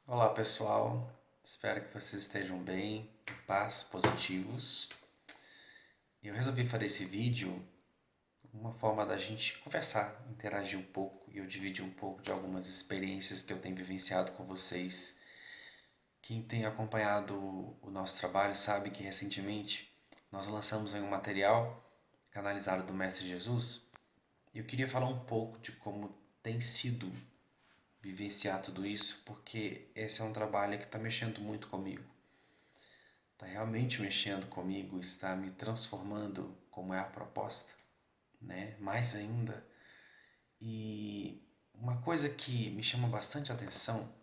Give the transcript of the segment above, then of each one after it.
Olá pessoal, espero que vocês estejam bem, em paz, positivos. Eu resolvi fazer esse vídeo uma forma da gente conversar, interagir um pouco e eu dividir um pouco de algumas experiências que eu tenho vivenciado com vocês. Quem tem acompanhado o nosso trabalho sabe que recentemente nós lançamos aí um material canalizado do Mestre Jesus e eu queria falar um pouco de como tem sido vivenciar tudo isso, porque esse é um trabalho que está mexendo muito comigo. Está realmente mexendo comigo, está me transformando como é a proposta, né? Mais ainda. E uma coisa que me chama bastante atenção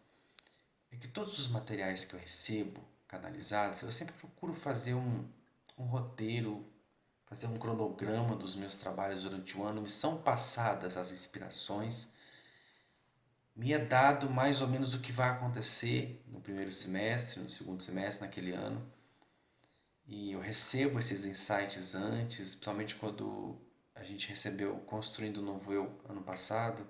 é que todos os materiais que eu recebo canalizados, eu sempre procuro fazer um roteiro, fazer um cronograma dos meus trabalhos durante o ano, me são passadas as inspirações, me é dado mais ou menos o que vai acontecer no primeiro semestre, no segundo semestre, naquele ano. E eu recebo esses insights antes, principalmente quando a gente recebeu Construindo o Novo Eu ano passado.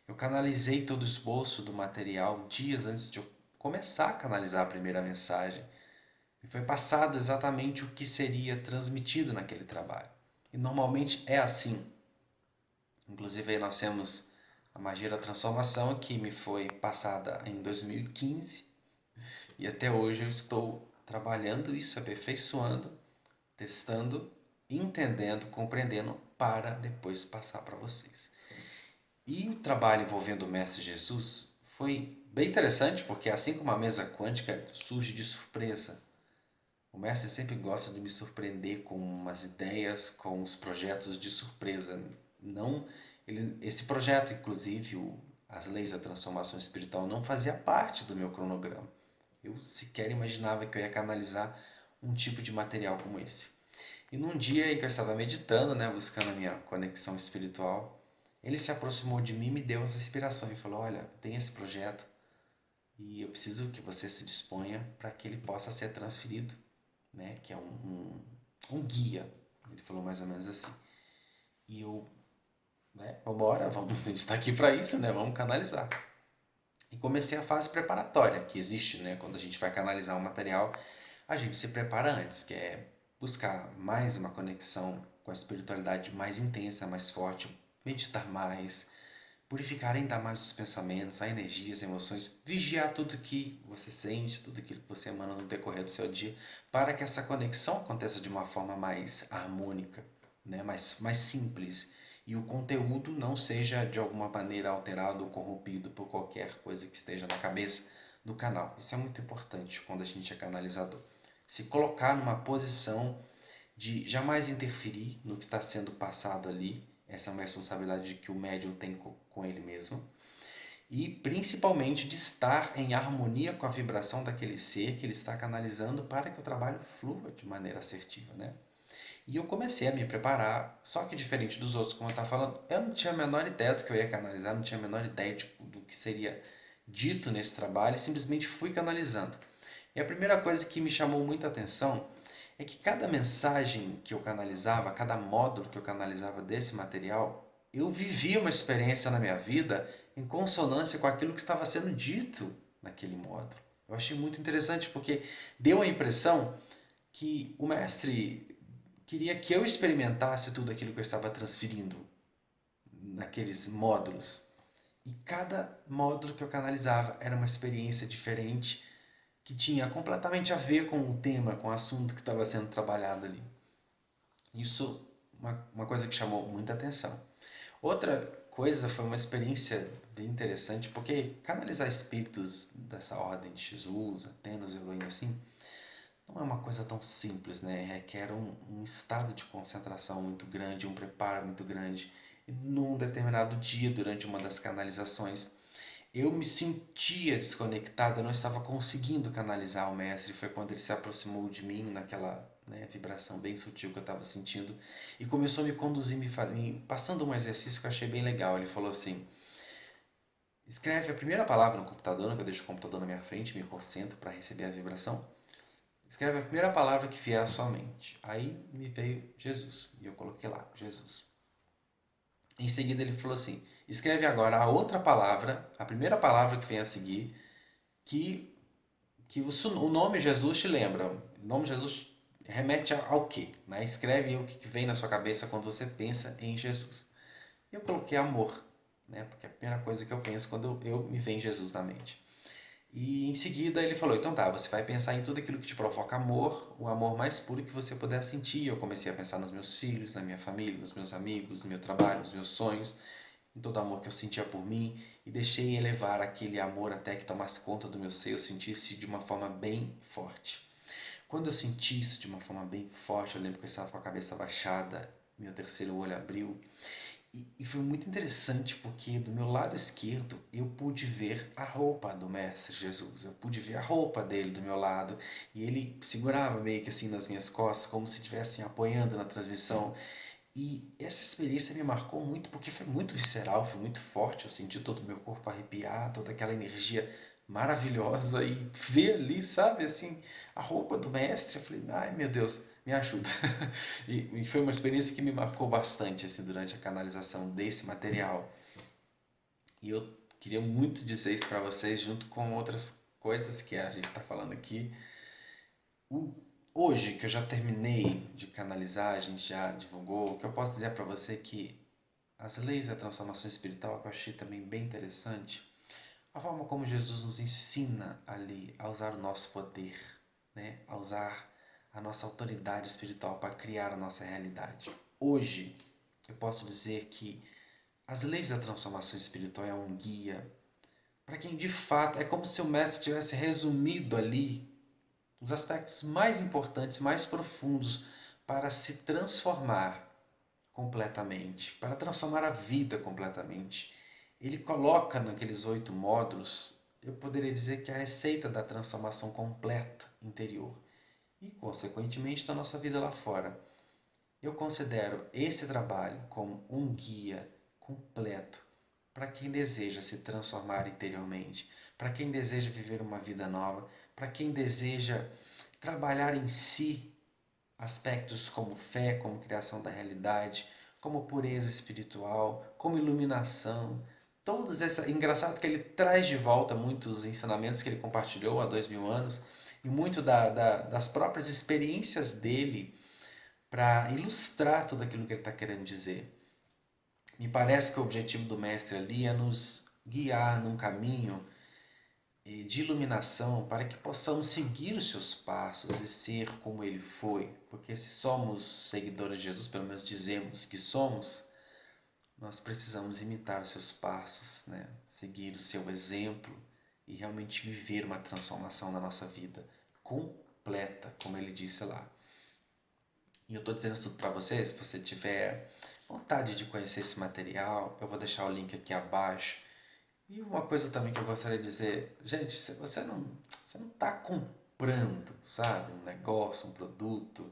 Eu canalizei todo o esboço do material dias antes de eu começar a canalizar a primeira mensagem. E foi passado exatamente o que seria transmitido naquele trabalho. E normalmente é assim. Inclusive aí nós temos a magia da transformação que me foi passada em 2015 e até hoje eu estou trabalhando isso, aperfeiçoando, testando, entendendo, compreendendo para depois passar para vocês. E o trabalho envolvendo o Mestre Jesus foi bem interessante, porque assim como a mesa quântica surge de surpresa, o Mestre sempre gosta de me surpreender com umas ideias, com os projetos de surpresa. Não, esse projeto, inclusive, as leis da transformação espiritual, não fazia parte do meu cronograma. Eu sequer imaginava que eu ia canalizar um tipo de material como esse. E num dia em que eu estava meditando, né, buscando a minha conexão espiritual, ele se aproximou de mim e me deu essa inspiração e falou: Olha, tem esse projeto e eu preciso que você se disponha para que ele possa ser transferido, né, que é um guia. Ele falou mais ou menos assim. E eu, né, vamos, a gente está aqui para isso, né, vamos canalizar. E comecei a fase preparatória, que existe, né, quando a gente vai canalizar um material, a gente se prepara antes, que é buscar mais uma conexão com a espiritualidade mais intensa, mais forte, meditar mais, purificar ainda mais os pensamentos, a energia, as emoções, vigiar tudo que você sente, tudo aquilo que você emana no decorrer do seu dia, para que essa conexão aconteça de uma forma mais harmônica, né? mais simples, e o conteúdo não seja de alguma maneira alterado ou corrompido por qualquer coisa que esteja na cabeça do canal. Isso é muito importante quando a gente é canalizador. Se colocar numa posição de jamais interferir no que está sendo passado ali. Essa é uma responsabilidade que o médium tem com ele mesmo. E principalmente de estar em harmonia com a vibração daquele ser que ele está canalizando para que o trabalho flua de maneira assertiva, né? E eu comecei a me preparar, só que diferente dos outros, como eu estava falando, eu não tinha a menor ideia do que eu ia canalizar, não tinha a menor ideia do que seria dito nesse trabalho, simplesmente fui canalizando. E a primeira coisa que me chamou muita atenção é que cada mensagem que eu canalizava, cada módulo que eu canalizava desse material, eu vivia uma experiência na minha vida em consonância com aquilo que estava sendo dito naquele módulo. Eu achei muito interessante porque deu a impressão que o mestre queria que eu experimentasse tudo aquilo que eu estava transferindo naqueles módulos. E cada módulo que eu canalizava era uma experiência diferente que tinha completamente a ver com o tema, com o assunto que estava sendo trabalhado ali. Isso uma coisa que chamou muita atenção. Outra coisa foi uma experiência bem interessante, porque canalizar espíritos dessa ordem de Jesus, Atenas, Elohim, assim, não é uma coisa tão simples, né? Requer um estado de concentração muito grande, um preparo muito grande. E num determinado dia, durante uma das canalizações, eu me sentia desconectado, eu não estava conseguindo canalizar o mestre. Foi quando ele se aproximou de mim, naquela, né, vibração bem sutil que eu estava sentindo, e começou a me conduzir, passando um exercício que eu achei bem legal. Ele falou assim: escreve a primeira palavra no computador, que eu deixo o computador na minha frente, me concentro para receber a vibração. Escreve a primeira palavra que vier à sua mente. Aí me veio Jesus, e eu coloquei lá, Jesus. Em seguida ele falou assim: escreve agora a outra palavra, a primeira palavra que vem a seguir, que o nome Jesus te lembra. O nome Jesus remete ao quê? Né? Escreve o que vem na sua cabeça quando você pensa em Jesus. Eu coloquei amor, né? Porque é a primeira coisa que eu penso quando eu me vem Jesus na mente. E em seguida ele falou, então tá, você vai pensar em tudo aquilo que te provoca amor, o amor mais puro que você puder sentir. Eu comecei a pensar nos meus filhos, na minha família, nos meus amigos, no meu trabalho, nos meus sonhos, em todo o amor que eu sentia por mim, e deixei elevar aquele amor até que tomasse conta do meu ser, eu sentisse de uma forma bem forte. Quando eu senti isso de uma forma bem forte, eu lembro que eu estava com a cabeça baixada, meu terceiro olho abriu, e foi muito interessante porque do meu lado esquerdo eu pude ver a roupa do Mestre Jesus. Eu pude ver a roupa dele do meu lado e ele segurava meio que assim nas minhas costas, como se estivesse apoiando na transmissão. E essa experiência me marcou muito porque foi muito visceral, foi muito forte. Eu senti todo o meu corpo arrepiar, toda aquela energia maravilhosa e ver ali, sabe, assim, a roupa do mestre. Eu falei, ai meu Deus, me ajuda. E foi uma experiência que me marcou bastante assim, durante a canalização desse material. E eu queria muito dizer isso para vocês, junto com outras coisas que a gente está falando aqui. Hoje que eu já terminei de canalizar, a gente já divulgou, o que eu posso dizer para você é que as leis da transformação espiritual, que eu achei também bem interessante, a forma como Jesus nos ensina ali a usar o nosso poder, né? A usar a nossa autoridade espiritual para criar a nossa realidade. Hoje, eu posso dizer que as leis da transformação espiritual é um guia para quem de fato é como se o mestre tivesse resumido ali os aspectos mais importantes, mais profundos para se transformar completamente, para transformar a vida completamente. Ele coloca naqueles 8 módulos, eu poderia dizer que é a receita da transformação completa interior e, consequentemente, da nossa vida lá fora. Eu considero esse trabalho como um guia completo para quem deseja se transformar interiormente, para quem deseja viver uma vida nova, para quem deseja trabalhar em si aspectos como fé, como criação da realidade, como pureza espiritual, como iluminação. Todos essa engraçado que ele traz de volta muitos ensinamentos que ele compartilhou há 2000 anos e muito das próprias experiências dele para ilustrar tudo aquilo que ele está querendo dizer. Me parece que o objetivo do mestre ali é nos guiar num caminho de iluminação para que possamos seguir os seus passos e ser como ele foi. Porque se somos seguidores de Jesus, pelo menos dizemos que somos, nós precisamos imitar os seus passos, né? Seguir o seu exemplo e realmente viver uma transformação na nossa vida completa, como ele disse lá. E eu estou dizendo isso tudo para você, se você tiver vontade de conhecer esse material, eu vou deixar o link aqui abaixo. E uma coisa também que eu gostaria de dizer, gente, você não está comprando, sabe, um negócio, um produto,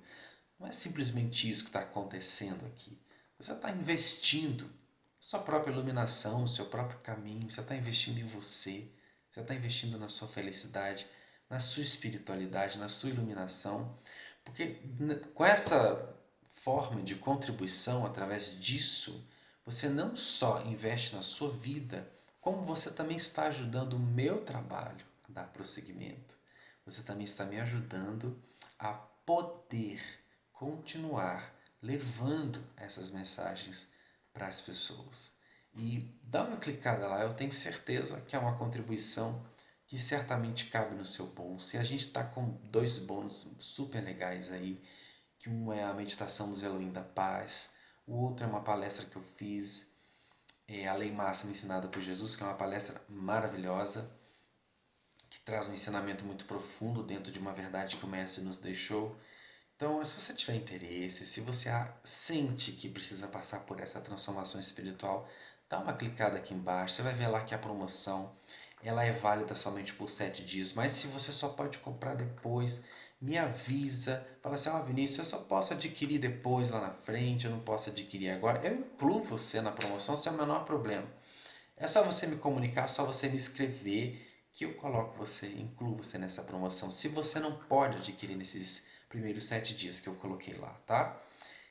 não é simplesmente isso que está acontecendo aqui. Você está investindo sua própria iluminação, o seu próprio caminho, você está investindo em você, você está investindo na sua felicidade, na sua espiritualidade, na sua iluminação, porque com essa forma de contribuição, através disso, você não só investe na sua vida, como você também está ajudando o meu trabalho a dar prosseguimento. Você também está me ajudando a poder continuar levando essas mensagens para as pessoas. E dá uma clicada lá, eu tenho certeza que é uma contribuição que certamente cabe no seu bolso. E a gente está com 2 bônus super legais aí, que um é a meditação dos Elohim da Paz, o outro é uma palestra que eu fiz, a Lei Máxima Ensinada por Jesus, que é uma palestra maravilhosa, que traz um ensinamento muito profundo dentro de uma verdade que o Mestre nos deixou. Então, se você tiver interesse, se você sente que precisa passar por essa transformação espiritual, dá uma clicada aqui embaixo, você vai ver lá que a promoção ela é válida somente por 7 dias, mas se você só pode comprar depois, me avisa, fala assim, Vinícius, eu só posso adquirir depois lá na frente, eu não posso adquirir agora, eu incluo você na promoção sem o menor problema. É só você me comunicar, é só você me escrever que eu coloco você, incluo você nessa promoção. Se você não pode adquirir nesses primeiros 7 dias que eu coloquei lá, tá?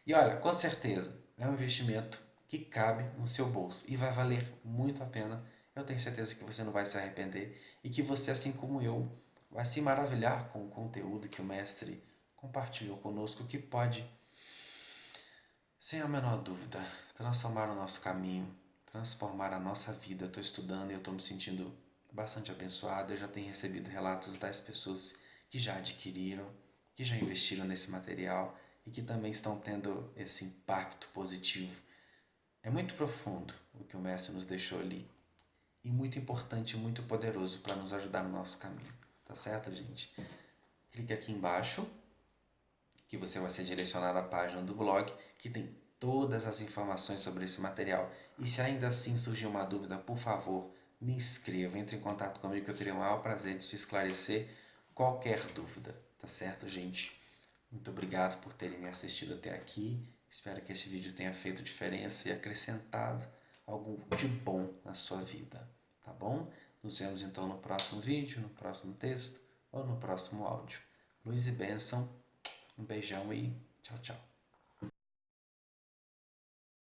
E olha, com certeza é um investimento que cabe no seu bolso e vai valer muito a pena Eu tenho certeza que você não vai se arrepender e que você, assim como eu, vai se maravilhar com o conteúdo que o mestre compartilhou conosco, que pode, sem a menor dúvida, transformar o nosso caminho, transformar a nossa vida. Eu estou estudando e eu estou me sentindo bastante abençoado. Eu já tenho recebido relatos das pessoas que já adquiriram, que já investiram nesse material e que também estão tendo esse impacto positivo. É muito profundo o que o mestre nos deixou ali e muito importante, muito poderoso para nos ajudar no nosso caminho. Tá certo, gente? Clique aqui embaixo que você vai ser direcionado à página do blog que tem todas as informações sobre esse material. E se ainda assim surgir uma dúvida, por favor, me inscreva, entre em contato comigo que eu terei o maior prazer de te esclarecer qualquer dúvida. Tá certo, gente? Muito obrigado por terem me assistido até aqui. Espero que esse vídeo tenha feito diferença e acrescentado algo de bom na sua vida, tá bom? Nos vemos então no próximo vídeo, no próximo texto ou no próximo áudio. Luz e bênção, um beijão e tchau, tchau.